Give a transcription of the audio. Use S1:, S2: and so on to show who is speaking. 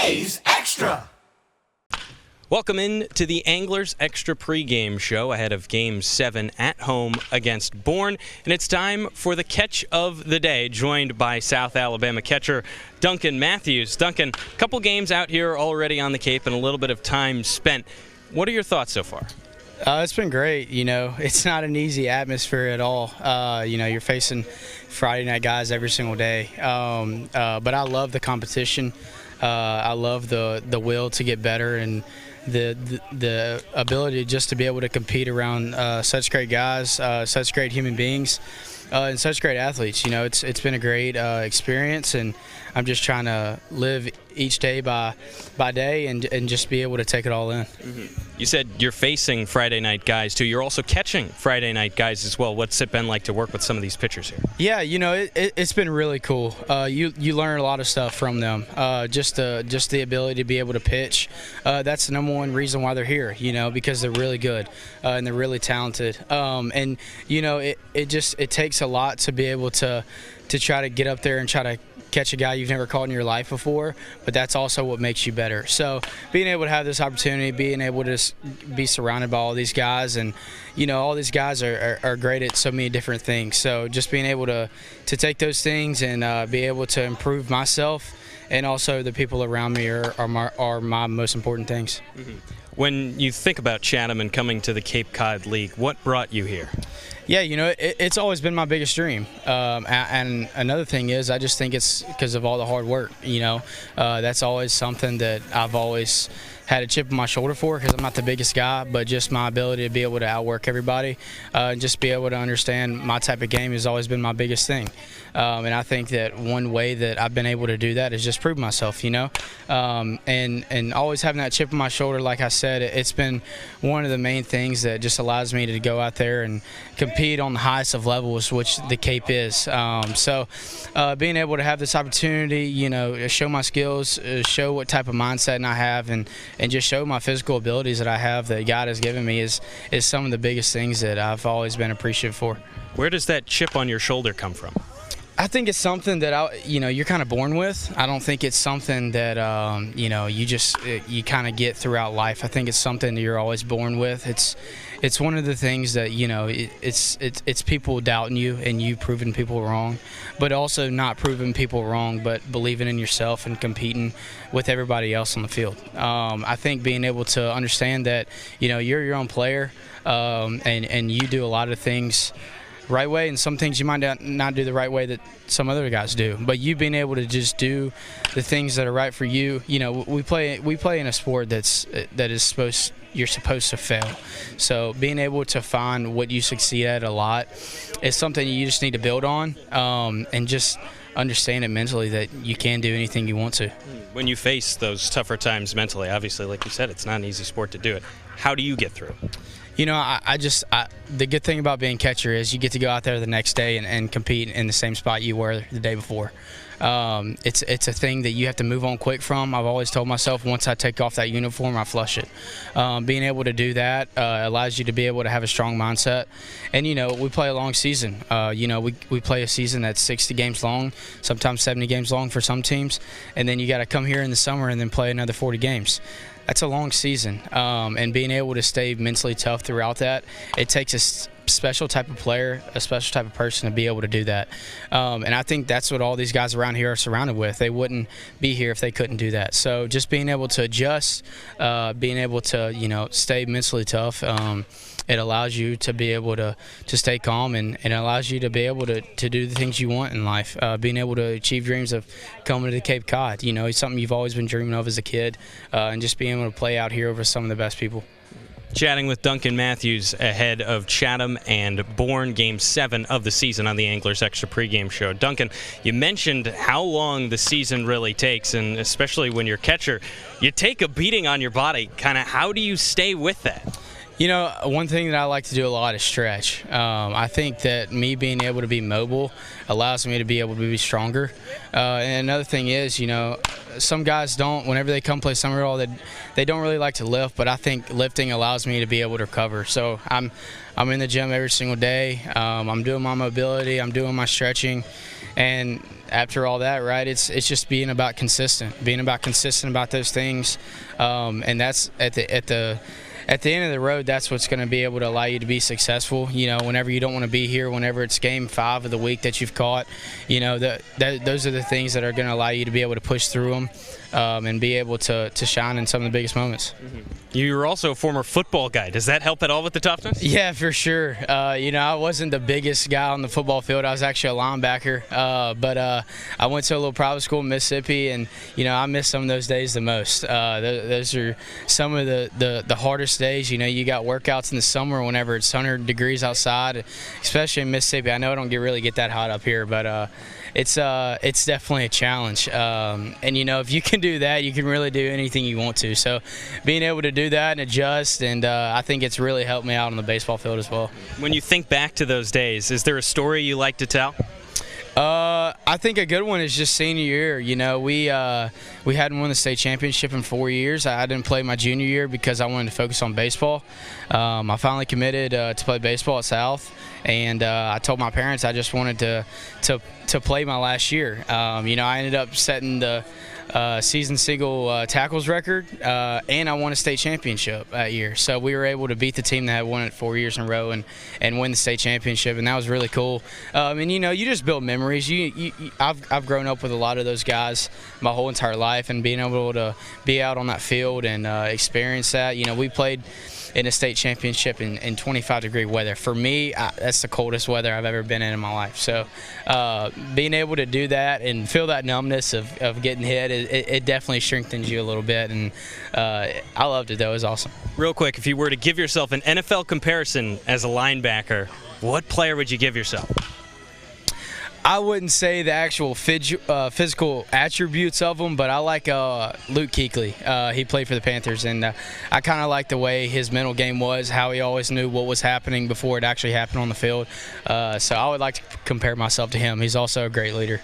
S1: A's Extra.
S2: Welcome in to the Anglers Extra pregame show ahead of Game 7 at home against Bourne. And it's time for the catch of the day, joined by South Alabama catcher Duncan Mathews. Duncan, a couple games out here already on the Cape and a little bit of time spent. What are your thoughts so far?
S3: It's been great. It's not an easy atmosphere at all. You're facing Friday night guys every single day. But I love the competition. I love the will to get better and the ability just to be able to compete around such great guys, such great human beings, and such great athletes. It's been a great experience, and I'm just trying to live each day by day and just be able to take it all in.
S2: Mm-hmm. You said you're facing Friday night guys too. You're also catching Friday night guys as well. What's it been like to work with some of these pitchers here?
S3: Yeah, it's been really cool. You learn a lot of stuff from them. Just the ability to be able to pitch. That's the number one reason why they're here. Because they're really good and they're really talented. It takes a lot to be able to try to get up there and try to catch a guy you've never caught in your life before, but that's also what makes you better. So being able to have this opportunity, being able to be surrounded by all these guys, and all these guys are great at so many different things. So just being able to take those things and be able to improve myself and also the people around me are my most important things.
S2: Mm-hmm. When you think about Chatham and coming to the Cape Cod League, what brought you here?
S3: Yeah, it's always been my biggest dream. And another thing is I just think it's because of all the hard work. That's always something that I've always had a chip on my shoulder for, because I'm not the biggest guy, but just my ability to be able to outwork everybody and just be able to understand my type of game has always been my biggest thing. And I think that one way that I've been able to do that is just prove myself, and always having that chip on my shoulder. Like I said, it's been one of the main things that just allows me to go out there and compete on the highest of levels, which the Cape is. So being able to have this opportunity, show my skills, show what type of mindset I have, and just show my physical abilities that I have that God has given me is some of the biggest things that I've always been appreciative for.
S2: Where does that chip on your shoulder come from?
S3: I think it's something that you're kind of born with. I don't think it's something that you kind of get throughout life. I think it's something that you're always born with. It's one of the things that it's people doubting you and you proving people wrong, but also not proving people wrong, but believing in yourself and competing with everybody else on the field. I think being able to understand that you're your own player and you do a lot of things right way, and some things you might not do the right way that some other guys do, but you being able to just do the things that are right for you. We play in a sport you're supposed to fail, so being able to find what you succeed at a lot is something you just need to build on, and just understand it mentally that you can do anything you want to.
S2: When you face those tougher times mentally, obviously, like you said, it's not an easy sport to do it. How do you get through? The good thing about being catcher is you get to go out there the next day and compete in the same spot you were the day before. It's a thing that you have to move on quick from. I've always told myself once I take off that uniform, I flush it. Being able to do that allows you to be able to have a strong mindset. And, we play a long season. We play a season that's 60 games long, sometimes 70 games long for some teams. And then you got to come here in the summer and then play another 40 games. That's a long season, and being able to stay mentally tough throughout that, it takes a special type of player, a special type of person to be able to do that. And I think that's what all these guys around here are surrounded with. They wouldn't be here if they couldn't do that. So just being able to adjust, being able to stay mentally tough, it allows you to be able to stay calm, and it allows you to be able to do the things you want in life. Being able to achieve dreams of coming to the Cape Cod, it's something you've always been dreaming of as a kid, and just being able to play out here over some of the best people. Chatting with Duncan Mathews ahead of Chatham and Bourne Game 7 of the season on the Anglers Extra pregame show. Duncan, you mentioned how long the season really takes, and especially when you're catcher, you take a beating on your body. Kind of how do you stay with that?
S3: One thing that I like to do a lot is stretch. I think that me being able to be mobile allows me to be able to be stronger. And another thing is, some guys don't, whenever they come play summer ball, they don't really like to lift, but I think lifting allows me to be able to recover. So I'm in the gym every single day. I'm doing my mobility, I'm doing my stretching, and
S2: after all that, right, it's just being about consistent about those things, and that's at the end of the road, that's what's going to be able to allow you to be successful. Whenever you don't want to be here, whenever it's game 5 of the week that you've caught, those are the things that are going to allow you to be able to push through them and be able to shine in some of the biggest moments.
S1: Mm-hmm. You were also a former football guy. Does that help at all with the toughness?
S2: Yeah, for sure. I wasn't the biggest guy on the football field. I was actually a linebacker, but I went to a little private school in Mississippi, and I miss some of those days the most. Those are some of the hardest days. You got workouts in the summer whenever it's 100 degrees outside, especially in Mississippi. I know it don't really get that hot up here, but it's definitely a challenge. And if you can do that, you can really do anything you want to. So being able to do that and adjust, and I think it's really helped me out on the baseball field as well.
S1: When you think back to those days, is there a story you like to tell?
S2: I think a good one is just senior year. We hadn't won the state championship in 4 years. I didn't play my junior year because I wanted to focus on baseball. I finally committed to play baseball at South, and I told my parents I just wanted to play my last year. I ended up setting the season single tackles record, and I won a state championship that year. So we were able to beat the team that had won it 4 years in a row and win the state championship, and that was really cool. And you just build memories. I've grown up with a lot of those guys my whole entire life, and being able to be out on that field and experience that. We played in a state championship in 25-degree weather. For me, that's the coldest weather I've ever been in my life. So being able to do that and feel that numbness of getting hit, it definitely strengthens you a little bit, and I loved it, though. It was awesome.
S1: Real quick, if you were to give yourself an NFL comparison as a linebacker, what player would you give yourself?
S2: I wouldn't say the actual physical attributes of him, but I like Luke Kuechly. He played for the Panthers, and I kind of like the way his mental game was, how he always knew what was happening before it actually happened on the field. So I would like to compare myself to him. He's also a great leader.